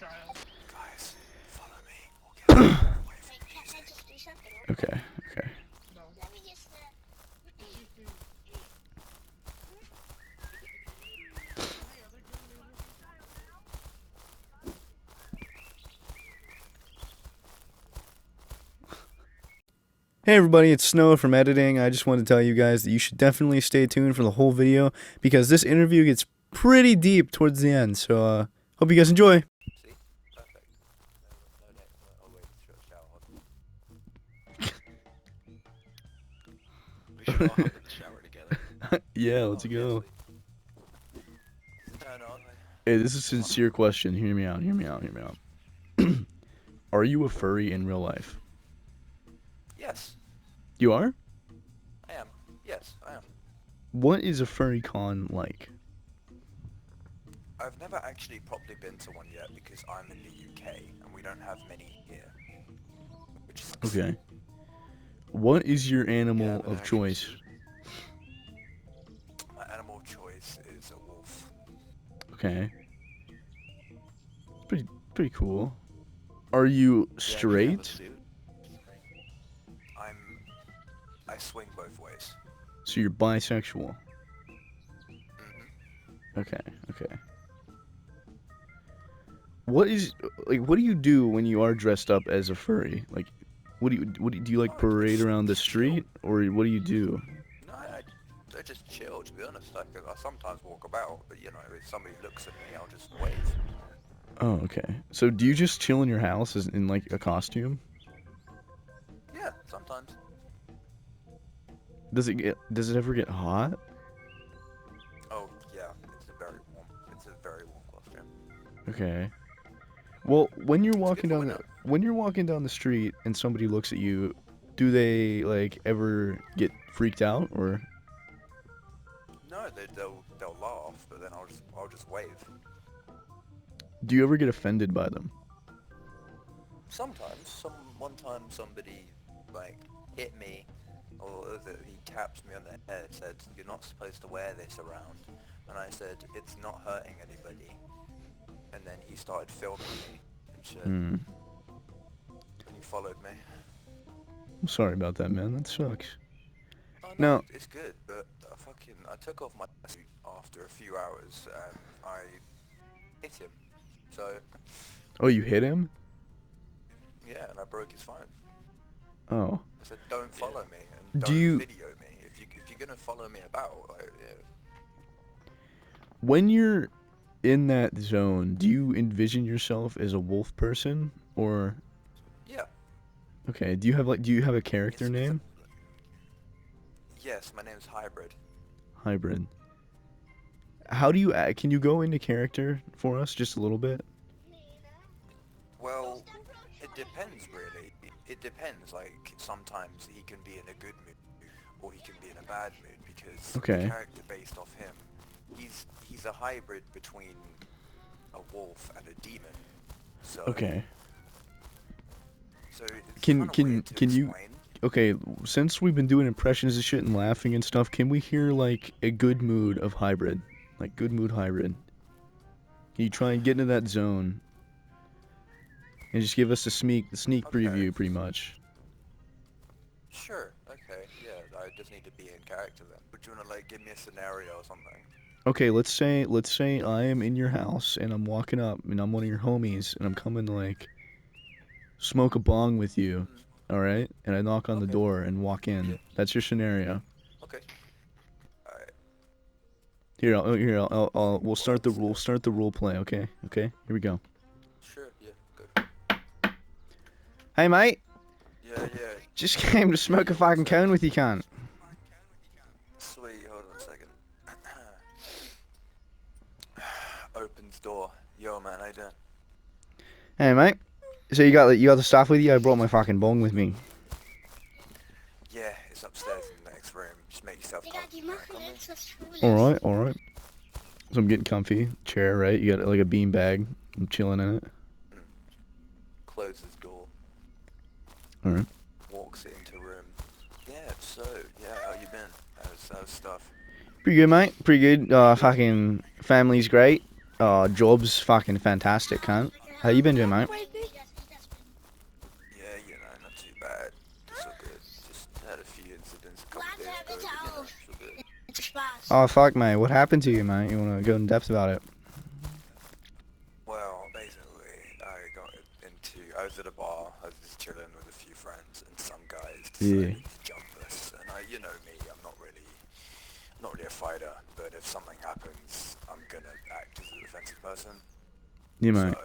Guys, follow me. We'll get away from the music. Okay, okay. Hey everybody, it's Snow from editing. I just wanted to tell you guys that you should definitely stay tuned for the whole video because this interview gets pretty deep towards the end. So, hope you guys enjoy. See? Perfect. No, wait, shower. We should all hop in the shower together. Yeah, let's go. Turn on. Hey, this is a sincere question. Hear me out. Hear me out. Hear me out. Are you a furry in real life? Yes, You are? I am. Yes, I am. What is a furry con like? I've never actually properly been to one yet because I'm in the UK and we don't have many here. Which is Okay. What is your animal Yeah, but of I choice? My animal of choice is a wolf. Okay. Pretty cool. Are you Yeah, do you have a straight? suit? I swing both ways. So you're bisexual. Mm-hmm. Okay, okay. What do you do when you are dressed up as a furry? Like what do you like Oh, parade just around the chill. street or what do you do? No, I just chill, to be honest. Like, I sometimes walk about, but you know, if somebody looks at me, I'll just wave. Oh, okay. So do you just chill in your house as in like a costume? Yeah, sometimes. Does it ever get hot? Oh, yeah, it's a very warm. It's a very warm costume. Okay. Well, when you're It's walking good for down the winter. when you're walking down the street and somebody looks at you, do they like ever get freaked out or No, they'll laugh, but then I'll just wave. do you ever get offended by them? Sometimes, one time somebody like hit me, or he taps me on the head, said you're not supposed to wear this around, and I said it's not hurting anybody, and then he started filming me and shit, Hmm. and he followed me. I'm sorry about that, man. That sucks. Oh no, Now, it's good, but I took off my suit after a few hours and I hit him. So oh, you hit him? yeah, and I broke his phone. Oh. I said, don't follow me and Do don't you video me. If you're gonna follow me about, like, yeah. when you're in that zone, do you envision yourself as a wolf person or Yeah. okay, do you have a character It's name? yes, my name's Hybrid. Hybrid. How do you act? Can you go into character for us just a little bit? Well, it depends really. It depends. Like sometimes he can be in a good mood, or he can be in a bad mood because the Okay. character based off him, he's a hybrid between a wolf and a demon. So Okay. so it's Can kind of can weird to can you explain. okay, since we've been doing impressions and shit and laughing and stuff, can we hear like a good mood of hybrid? Like good mood hybrid. Can you try and get into that zone and just give us a sneak Okay. preview pretty much? Sure. Okay. Yeah. I just need to be in character then. But you wanna like give me a scenario or something? Okay, let's say I am in your house and I'm walking up and I'm one of your homies and I'm coming to like smoke a bong with you. Mm. All right? And I knock on the Okay. door and walk Yeah. in. That's your scenario. Okay. All right. We'll One we'll sec. start the role play, okay? Okay? Here we go. Sure. Yeah. Go. Hey mate, Yeah. Yeah. just came to Yeah. smoke a Yeah. One fucking sec. cone with you, cunt. Sweet. Hold on a second. Opens door. Yo, man. How you doing? Hey mate. So you got the stuff with you? I brought my fucking bong with me. Yeah. It's upstairs in the next room. Just make yourself comfortable. All right. So I'm getting comfy. Chair, right? You got like a bean bag. I'm chilling in it. Closes door. All right. Walks into room. Yeah. So. Yeah. How you been? How's stuff? Pretty good, mate. Pretty good. Fucking family's great. Job's fucking fantastic, cunt. How you been doing, mate? Yeah, not too bad. It's all good. Just had a few incidents a couple days ago, but it's all good. Oh, fuck, mate. What happened to you, mate? You wanna go in depth about it? Well, basically, I was at a bar, I was just chilling with a few friends, and some guys Yeah. decided to jump us, and you know me, I'm not really a fighter, but if something happens, I'm gonna act as a defensive person. Yeah, So, mate.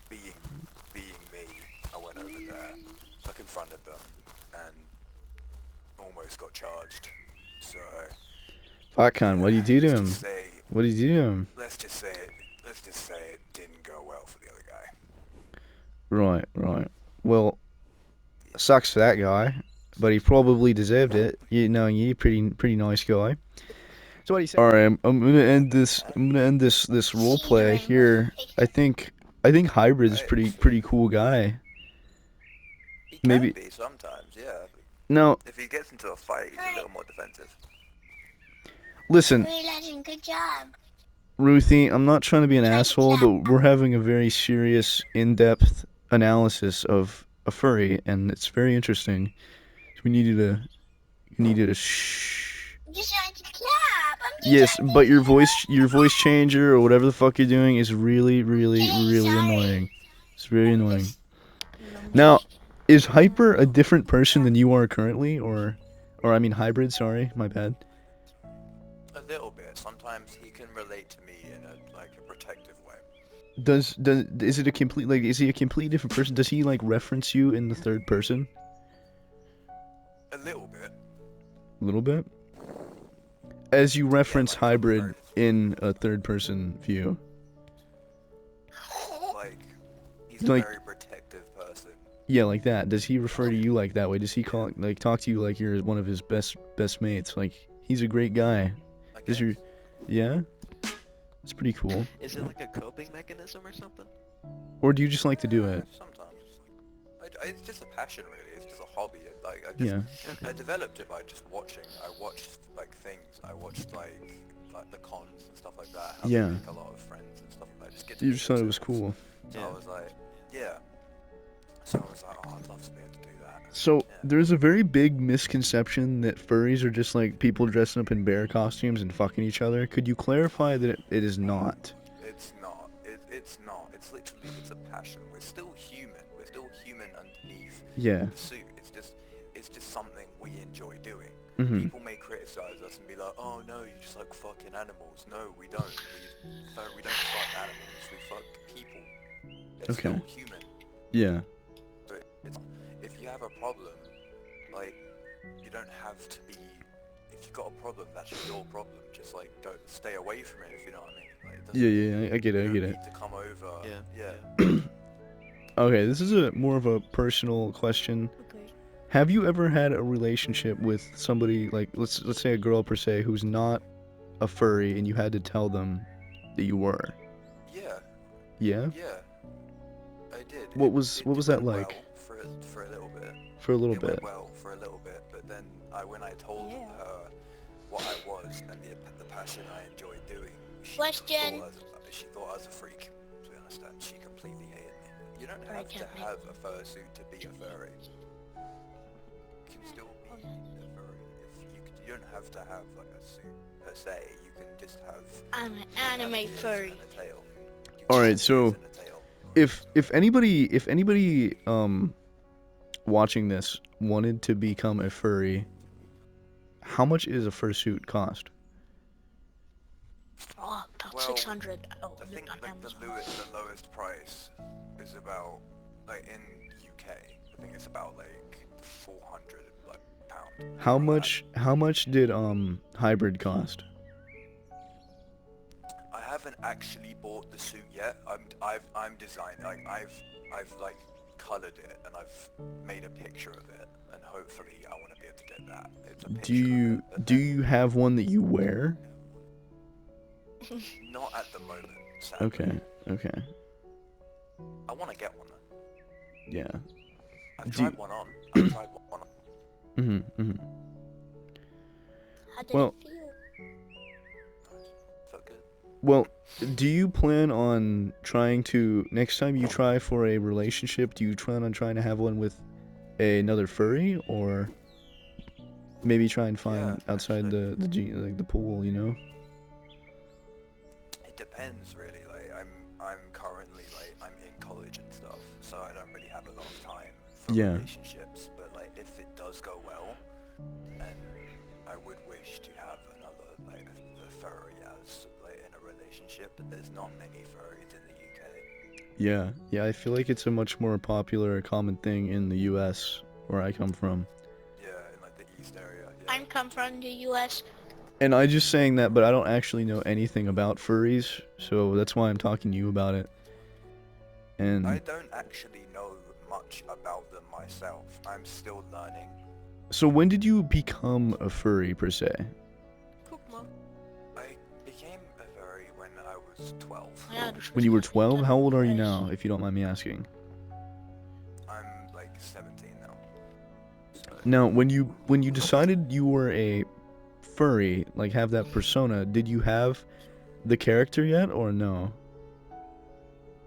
being me, I went over there, I confronted them, and almost got charged. So, Fuck, cunt. What do you do to let's him? just say, What do you do to him? let's just say it didn't go well for the other guy. Right, right. Well, sucks for that guy, but he probably deserved it. You knowing you, pretty nice guy. So what do you say? All right, I'm gonna end this. I'm gonna end this role play here. I think Hybrid's Hey, pretty cool guy. he can Maybe be sometimes, yeah. no. If he gets into a fight, he's a little more defensive. Listen, Good job. Ruthie, I'm not trying to be an Good asshole, job. but we're having a very serious, in-depth analysis of a furry, and it's very interesting. So we needed to shh. I'm just trying to clap. I'm just Yes, trying to but clap. your voice changer or whatever the fuck you're doing is really Okay, sorry. annoying. It's very annoying. Just- Now, is Hyper a different person than you are currently, or I mean Hybrid? Sorry, my bad. A little bit. Sometimes he can relate to me in a protective way. Is it a complete is he a completely different person? Does he like reference you in the third person? A little bit. A little bit. As you reference like, Hybrid in a third person view. Like, he's a Like- very protective person. Yeah, like that. Does he refer to you like that way? Does he talk to you like you're one of his best mates? Like he's a great guy. I Is guess. your yeah? It's pretty cool. Is it like a coping mechanism or something? Or do you just like to do it? Sometimes. It's just a passion, really. It's just a hobby. Yeah. I developed it by just watching. I watched things. I watched like the cons and stuff like that. How Yeah. they make a lot of friends and stuff like that. Just get to You meet just thought it was themselves. cool. So Yeah. I was like, yeah. So I was like, oh, I'd love to be able to do that. So Yeah. there's a very big misconception that furries are just like people dressing up in bear costumes and fucking each other. Could you clarify that it is not? It's not. It's not. It's literally, it's a passion. We're still human. We're still human underneath Yeah. the suit. It's just something we enjoy doing. Mhm. People may criticize us and be like, oh no, you just like fucking animals. No, we don't. We don't fuck animals. We fuck people. It's Okay. still human. Yeah. But if you have a problem, like, you don't have to be. If you've got a problem, that's your problem. Just like, don't stay away from it. If you know what I mean. Like, it doesn't- Yeah. I get it. you I get don't it. need to come over. Yeah. Okay, this is a more of a personal question. Okay. Have you ever had a relationship with somebody like let's say a girl per se who's not a furry and you had to tell them that you were? Yeah. Yeah? Yeah. I did. What was that went like? well for a little bit. For a little It bit. went well for a little bit, but then when I told Yeah. her what I was and the passion I enjoyed doing, Question. she thought I was a freak. To be honest, and she completely hated me. You don't Furry have to can't be. have a fursuit to be a furry. You can still be a furry. You don't have to have like a suit per se. You can just have. I'm an have anime ears furry. and a tail. You All can right, have so- ears and a tail. If anybody watching this wanted to become a furry, how much is a fursuit cost? Oh, about Well, 600. Oh, I think on like Amazon. the lowest price is about like in UK. I think it's about like 400 like pound. How much did hybrid cost? I haven't actually bought the suit yet. I'm designing. Like I've like colored it and I've made a picture of it and hopefully I want to be able to get that. It's a picture of it, but Do then you have one that you wear? not at the moment. Sadly. Okay. I want to get one though. Yeah. I've Do you- tried one on. I've tried one on. Mhm. How did Well- it feel? Felt good. Well, Do you plan on trying to, next time you try for a relationship, do you plan on trying to have one with another furry, or maybe try and Yeah, find outside actually. like the pool, you know? It depends really. Like I'm currently like I'm in college and stuff, so I don't really have a lot of time for Yeah. relationships. But like if it does go well, then I would wish to have another like a furry as like in a relationship. But there's not many furries in the UK. Yeah. Yeah, I feel like it's a much more popular, common thing in the US, where I come from. Yeah, in like the East area. I Yeah. come from the US. And I just saying that, but I don't actually know anything about furries, so that's why I'm talking to you about it. I And don't actually know much about them myself. I'm still learning. so when did you become a furry per se? I became a furry when I was 12. Ja, dus When you were waarschijnlijk 12? How old are you thuis. now, if you don't mind me asking? I'm like 17 now. So Now, when you decided you were a furry, like have that persona, did you have the character yet or no?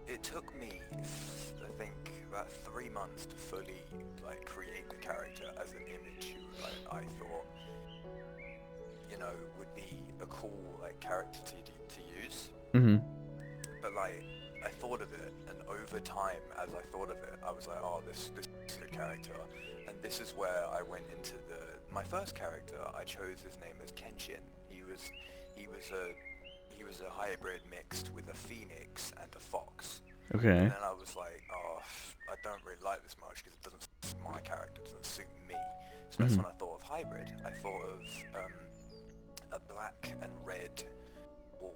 it took me, I think, about 3 months to fully like create the character as an image who like, I thought, you know, would be a cool like character to use. Mm-hmm. But like I thought of it, and over time, as I thought of it, I was like, oh, this is a character, and this is where I went into my first character. I chose his name as Kenshin. He was a hybrid mixed with a phoenix and a fox. Okay. And then I was like, oh, I don't really like this much because it doesn't suit my character, it doesn't suit me. So that's Mhm. when I thought of hybrid. I thought of a black and red wolf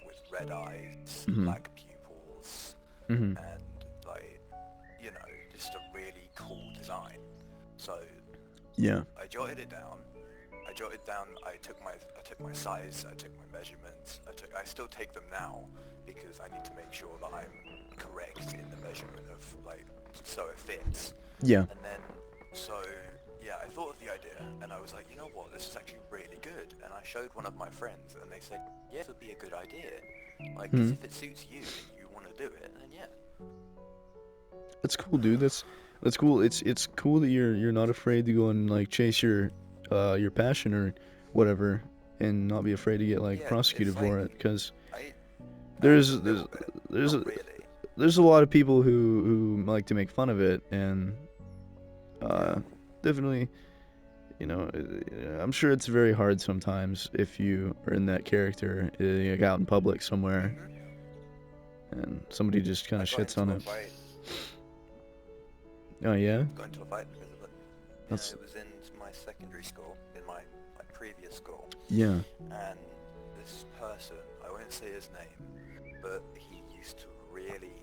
with red eyes, Mhm. black pupils, Mhm. and like, you know, just a really cool design. So Yeah. I jotted it down. I took my size, I took my measurements. I still take them now because I need to make sure that I'm correct in the measurement of like so it fits. Yeah. And then so yeah, I thought of the idea and I was like, you know what, this is actually really good. And I showed one of my friends and they said, yeah, it would be a good idea. Like, 'cause Mhm. if it suits you and you want to do it, then yeah. That's cool, dude. That's cool. It's cool that you're not afraid to go and like chase your passion or whatever, and not be afraid to get like Yeah, prosecuted it's for like it. Because I there's a there's little bit, there's not a, really. there's a lot of people who like to make fun of it, and Yeah. definitely, you know, I'm sure it's very hard sometimes if you are in that character, like out in public somewhere, and somebody just kind I of got shits on into a it. fight. Oh yeah, Got into a fight because of it. Yeah, That's- it was in my secondary school, in my previous school, yeah. and this person, I won't say his name, but he used to really,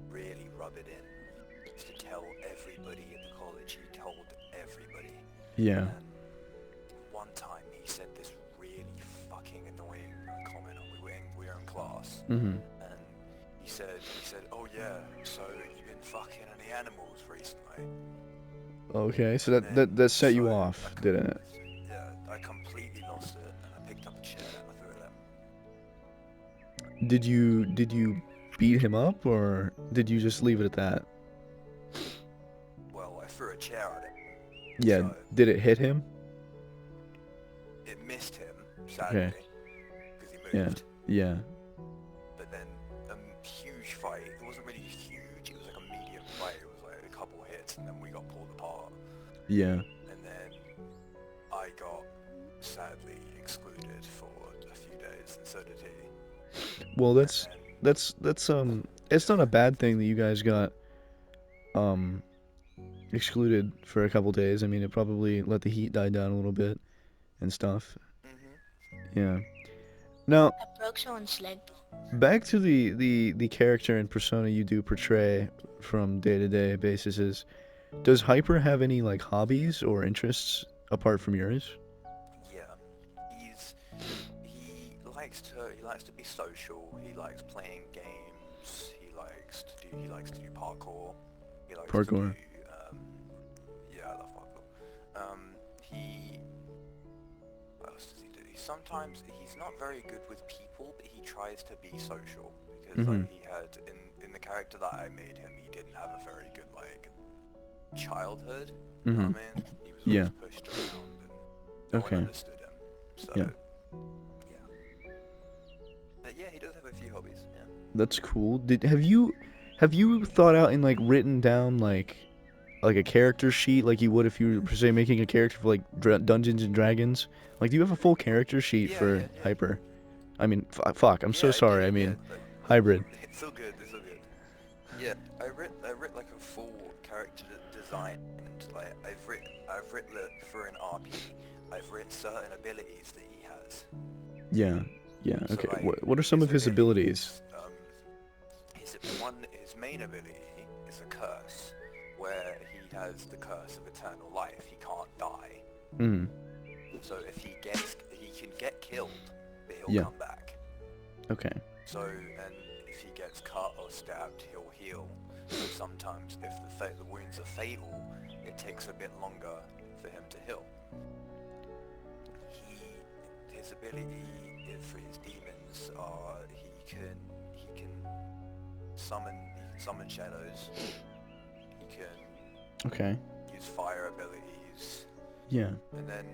really rub it in. He used to tell everybody at the college. He told everybody. Yeah. And one time he said this really fucking annoying comment, and we were in class, Mhm. and he said, oh yeah, so you've been fucking any animals recently? Okay, so And then, that set you so off, didn't it? Yeah, I completely lost it, and I picked up a chair and I threw it at him. Did you beat him up, or did you just leave it at that? Well, I threw a chair at him, Yeah. so Did it hit him? it missed him, sadly, because he Yeah. moved. Yeah. But then a huge fight. It wasn't really huge. It was like a medium fight. It was like a couple hits, and then we got pulled apart. Yeah. And then I got sadly excluded for a few days, and so did he. Well, And that's it's not a bad thing that you guys got excluded for a couple days. I mean, it probably let the heat die down a little bit and stuff. Yeah. Now, I broke someone's leg. back to the character and persona you do portray from day-to-day basis. Does Hyper have any like hobbies or interests apart from yours? yeah, he likes to be social. He likes playing games. He likes to do parkour. He likes to do Parkour. yeah, I love parkour. He what else does he do? sometimes he's not very good with people, but he tries to be social. Because like he had in the character that I made him, he didn't have a very good like childhood. You know what I mean? He was always pushed around and no one understood him. So yeah. But yeah, he does have a few hobbies. Yeah. That's cool. Have you thought out and like written down like a character sheet like you would if you were per se making a character for like Dungeons and Dragons? Like, do you have a full character sheet for Hyper? I mean, fuck. I'm so sorry. I mean, Hybrid. It's all good. It's all good. Yeah, I writ like a full character design, and like I've writ for an RP. I've writ certain abilities that he has. Yeah. Yeah. So, Okay. like, What are some of his abilities? His main ability is a curse, where he has the curse of eternal life. He can't die. Mm. So if he can get killed, but he'll come back. Okay. So, and if he gets cut or stabbed, he'll heal. So sometimes if the wounds are fatal, it takes a bit longer for him to heal. His ability for his demons are he can summon shadows. He can use fire abilities. Yeah. And then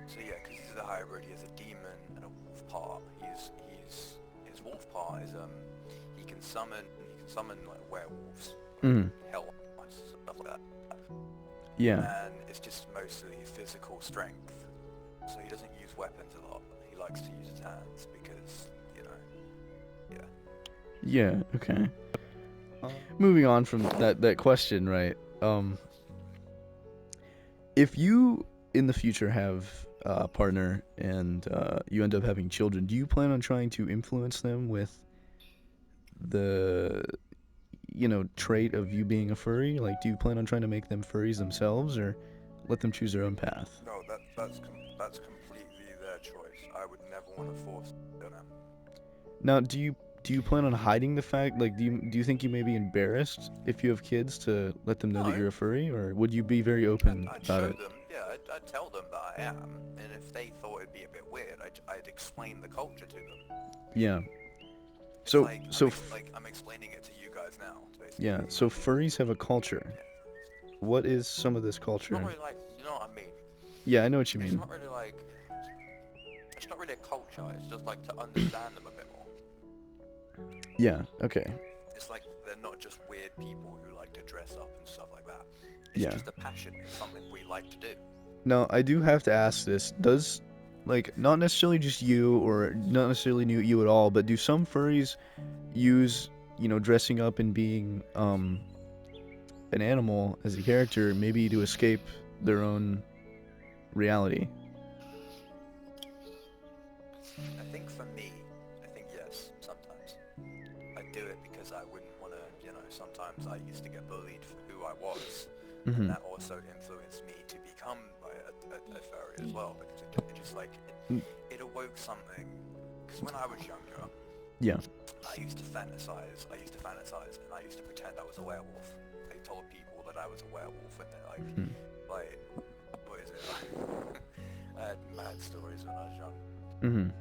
because he's a hybrid, he has a demon and a wolf part. His wolf part is he can summon like werewolves, hell, stuff like that. Yeah. And it's just mostly physical strength. So he doesn't use weapons a lot. He likes to use his hands because, Yeah, okay. Moving on from that question, right? If you in the future have a partner and you end up having children, do you plan on trying to influence them with the trait of you being a furry? Like, do you plan on trying to make them furries themselves, or let them choose their own path? No, that's completely their choice. I would never want to force it on them. Now, do you plan on hiding the fact? Like, do you think you may be embarrassed if you have kids to let them know that you're a furry, or would you be very open I'd about show it? them, I'd tell them that I am, and if they thought it'd be a bit weird, I'd explain the culture to them. Yeah. It's So I'm explaining it to you guys now, basically. yeah. So furries have a culture. Yeah. What is some of this culture? It's not really like, you know what I mean? Yeah, I know what you mean. It's not really like, it's not really a culture, it's just like to understand them a bit more. Yeah, okay. It's like they're not just weird people who like to dress up and stuff like that. It's just a passion, it's something we like to do. Now, I do have to ask this. Does, like, not necessarily just you, or not necessarily you at all, but do some furries use, dressing up and being an animal as a character, maybe to escape their own reality? I think for me, yes, sometimes. I do it because I wouldn't want to, sometimes I used to get bullied for who I was, and that also influenced me to become a furry as well, because it just like, it awoke something, because when I was younger, I used to fantasize, and I used to pretend I was a werewolf. I told people that I was a werewolf, and they're like, what is it? I had mad stories when I was young.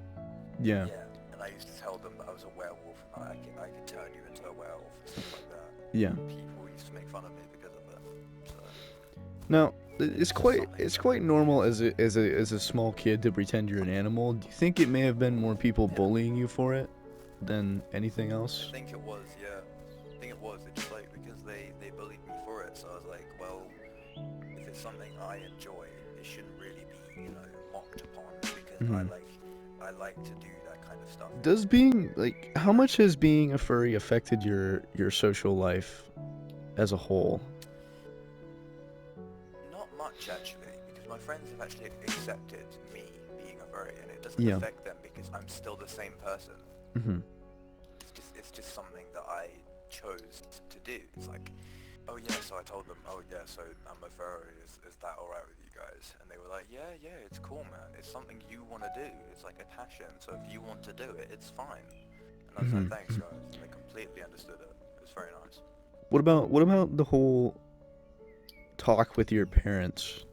Yeah. And I used to tell them that I was a werewolf, and I could turn you into a werewolf and stuff like that. Yeah. People used to make fun of me because of that. So. Now, it's quite normal as a small kid to pretend you're an animal. Do you think it may have been more people bullying you for it than anything else? I think it was, yeah. I think it was. It's just like because they bullied me for it, so I was like, well, if it's something I enjoy, it shouldn't really be, mocked upon because I like to do that kind of stuff. Does how much has being a furry affected your social life as a whole? Not much actually, because my friends have actually accepted me being a furry, and it doesn't affect them because I'm still the same person. It's just something that I chose to do. It's like, oh yeah, so I told them, oh yeah, so I'm a furry, is that alright with you guys? And they were like, yeah, it's cool, man, it's something you want to do, it's like a passion, so if you want to do it, it's fine. And I was like, thanks guys, and they completely understood it. It was very nice. What about the whole talk with your parents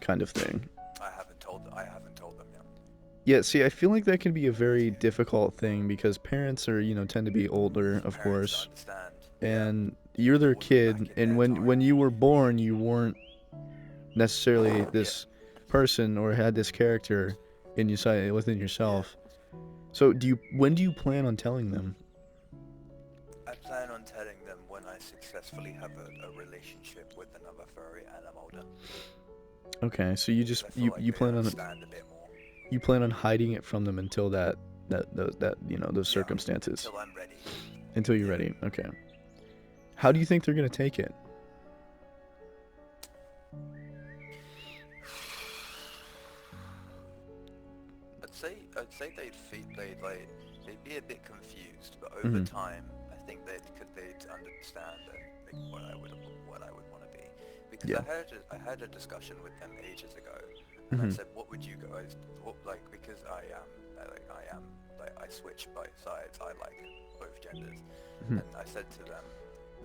kind of thing? I haven't told them yet. Yeah, see, I feel like that can be a very difficult thing because parents are, tend to be older, of Parents don't course, understand. and you're their Wasn't back kid, in and their when time. you were born, you weren't necessarily Yeah. this person or had this character in your within Yeah. yourself. So when do you plan on telling them? I plan on telling them when I successfully have a relationship with another furry and I'm older. Okay, so you 'Cause just I feel you like you they plan on understand a bit more. you plan on hiding it from them until those Yeah. circumstances, Until I'm ready. until you're Yeah. ready. Okay. How do you think they're gonna take it? I'd say they'd be a bit confused, but over Mhm. time, I think they'd understand like, what I would want to be. Because Yeah. I had a discussion with them ages ago, and I Mhm. said, what would you guys, because I switch both sides, I like both genders, Mhm. and I said to them,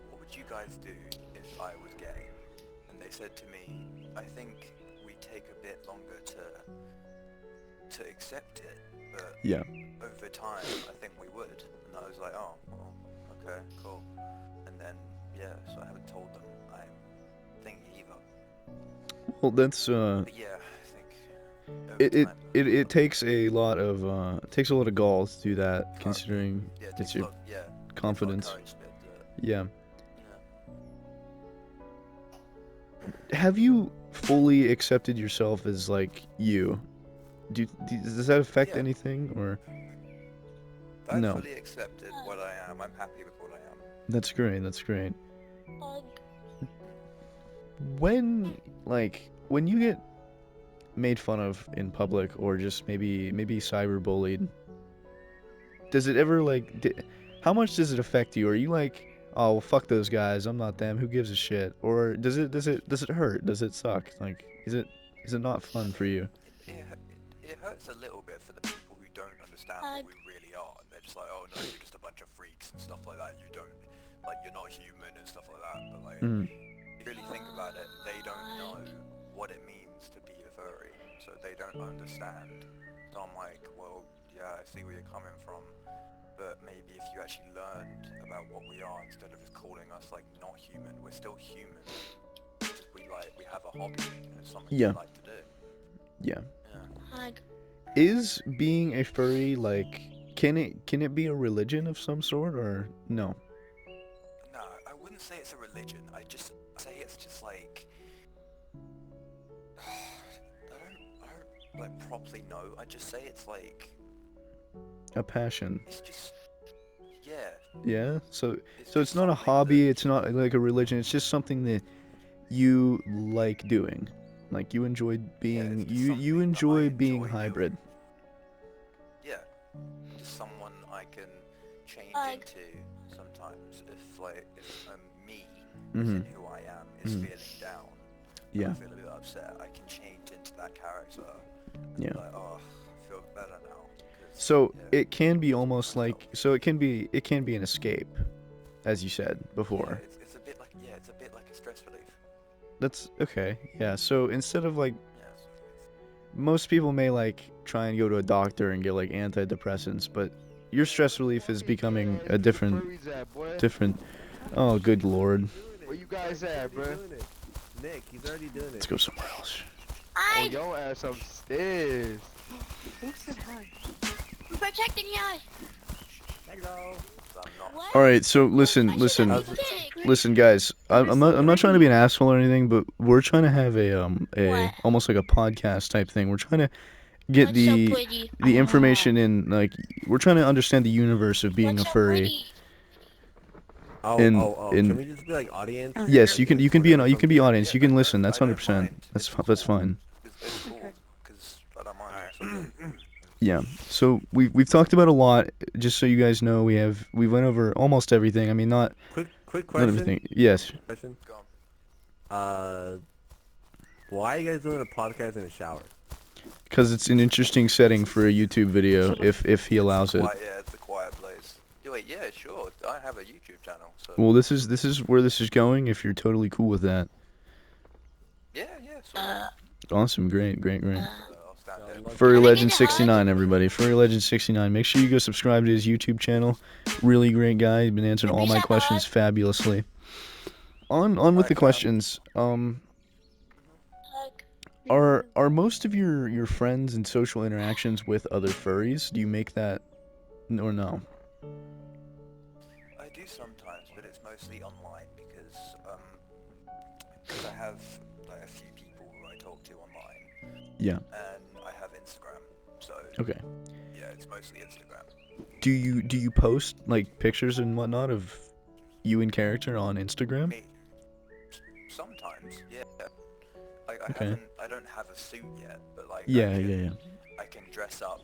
what would you guys do if I was gay? And they said to me, I think we take a bit longer to accept it, but Yeah. over time, I think we would. And I was like, oh, well, okay, cool. And then, yeah, so I haven't told them I'm thinking either. Well, that's But yeah, I think over it time, it takes a lot of gall to do that, considering yeah, it it's takes a your lot, yeah, it takes a lot of confidence. courage to be able to do it. Yeah. Yeah. Have you fully accepted yourself as like you? Does that affect Yeah, anything or I've no? fully accepted what I am. I'm happy with what I am. That's great. That's great. Hug. When you get made fun of in public or just maybe cyberbullied, does it ever how much does it affect you? Are you like, oh well, fuck those guys, I'm not them, who gives a shit? Or does it hurt? Does it suck? Like is it not fun for you? It hurts a little bit for the people who don't understand what Hug. we really are. And they're just like, oh no, you're just a bunch of freaks and stuff like that. You don't, like, you're not human and stuff like that. But like, Mm, if you really think about it, they don't know what it means to be a furry. So they don't understand. So I'm like, well, yeah, I see where you're coming from. But maybe if you actually learned about what we are instead of just calling us like not human, we're still human. Just we have a hobby and it's something yeah, we like to do. yeah. Yeah. Hug. Is being a furry can it be a religion of some sort or no? No, I wouldn't say it's a religion. I just say it's just like I don't like properly know. I just say it's like A passion. it's just yeah. Yeah. So It's so it's just not a something hobby, that it's not like a religion, it's just something that you like doing. Like you enjoy yeah. being It's just you something that I enjoy being enjoy hybrid. doing. Yeah, just someone I can change Hug. into sometimes if me as Mhm. in who I am is Mhm. feeling down. Yeah. I feel a bit upset. I can change into that character. And Yeah. be like, oh, I feel better now. 'Cause, So yeah, it can be just be almost myself. like it can be an escape, as you said Yeah, before. it's a bit like it's a bit like a stress relief. That's okay. Yeah. So instead of like Yes. most people may like try and go to a doctor and get like antidepressants, but your stress relief is becoming a different. Oh, good lord. Where you guys at, bro? Nick, he's already doing it. Let's go somewhere else. Oh, Hide. your ass upstairs. Who said hi? I'm protecting you. Hello. So I'm not. What? All right. So I listen, should listen, have been kicked. listen, guys. I'm not trying to be an asshole or anything, but we're trying to have a What? almost like a podcast type thing. We're trying to get What's so pretty? the information in, like we're trying to understand the universe of being What's a so furry. pretty? Can we just be like audience? Yes, you can be you can be audience. Yeah, You can no, listen. That's I don't 100%. mind. That's fine. It's cool because I don't mind. So, Yeah. So we've talked about a lot. Just so you guys know, we went over almost everything. I mean, not Quick not question. everything. Yes. Question. go on. Why are you guys doing a podcast in the shower? Because it's an interesting setting for a YouTube video if he allows it. Yeah, it's a quiet place. Yeah, sure. I have a YouTube channel, so Well, this is where this is going. If you're totally cool with that, yeah. So awesome, great. I'll stand found it. Furry Can I Legend get a hug? 69, everybody. Furry Legend 69. Make sure you go subscribe to his YouTube channel. Really great guy. He's been answering all my questions fabulously. On with the Alright, questions. Hug. Are most of your friends and social interactions with other furries? Do you make that or no? I do sometimes, but it's mostly online because I have like a few people who I talk to online, Yeah. and I have Instagram, so Okay. yeah, it's mostly Instagram. Do you post like pictures and whatnot of you in character on Instagram? Me, sometimes, yeah. Like Okay. I don't have a suit yet, but like Yeah, yeah. I can dress up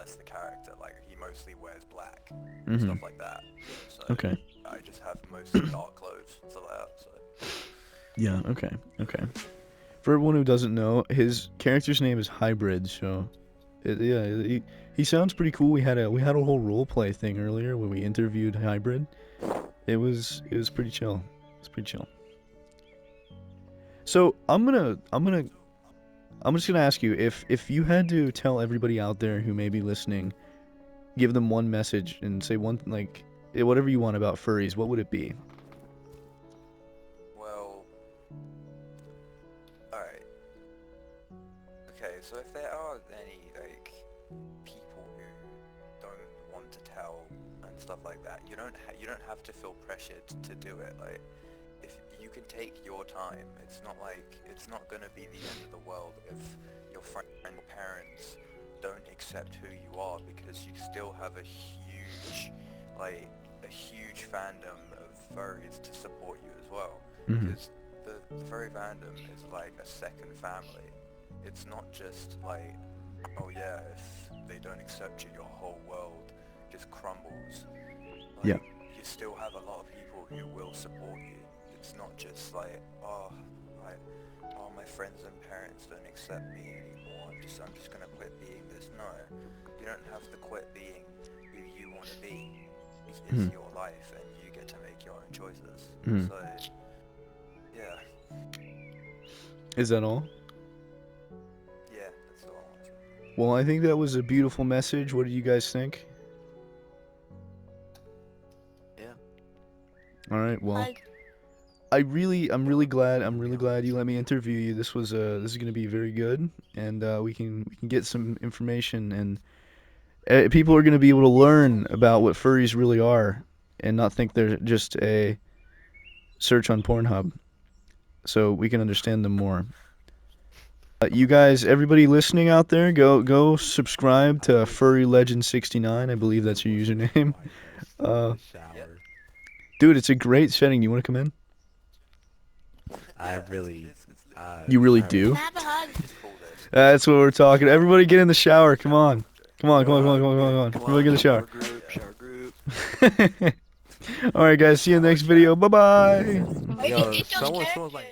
as the character. Like he mostly wears black, Mhm. stuff like that. So Okay. I just have mostly dark clothes, stuff like that. So. Yeah, okay. For everyone who doesn't know, his character's name is Hybrid, so he sounds pretty cool. We had a whole role play thing earlier when we interviewed Hybrid. It was pretty chill. It's pretty chill. So I'm just gonna ask you if you had to tell everybody out there who may be listening, give them one message and say one like whatever you want about furries, what would it be? Well, alright. Okay, so if there are any, like, people who don't want to tell and stuff like that, you don't have to feel pressured to do it. Like, if you can take your time, it's not gonna be the end of the world if your friend and parents don't accept who you are, because you still have a huge fandom of furries to support you as well. Mhm. Because the furry fandom is like a second family. It's not just like, oh yeah, if they don't accept you, your whole world just crumbles. Like, Yeah. you still have a lot of people who will support you. It's not just like, oh, my friends and parents don't accept me anymore. I'm just gonna quit being this. No, you don't have to quit being who you want to be. It's your life, and you get to make your own choices. Mhm. So, yeah, Is that all? yeah, that's all I want to say. Well, I think that was a beautiful message. What do you guys think? Yeah. All right. Well, Hug. I'm really glad you let me interview you. This is gonna be very good, and we can get some information, and people are gonna be able to learn about what furries really are, and not think they're just a search on Pornhub. So we can understand them more. You guys, everybody listening out there, go subscribe to Furry Legend 69. I believe that's your username. The shower. Dude, it's a great setting. You want to come in? I Yeah, really. it's You really alright. do? Can I have a hug? it's cool this. That's what we're talking. Everybody get in the shower. Come on. Come on. Everybody get in the shower. Shower group. All right, guys. See you in the next video. Bye-bye. Wait, Yo, it's those someone's characters. like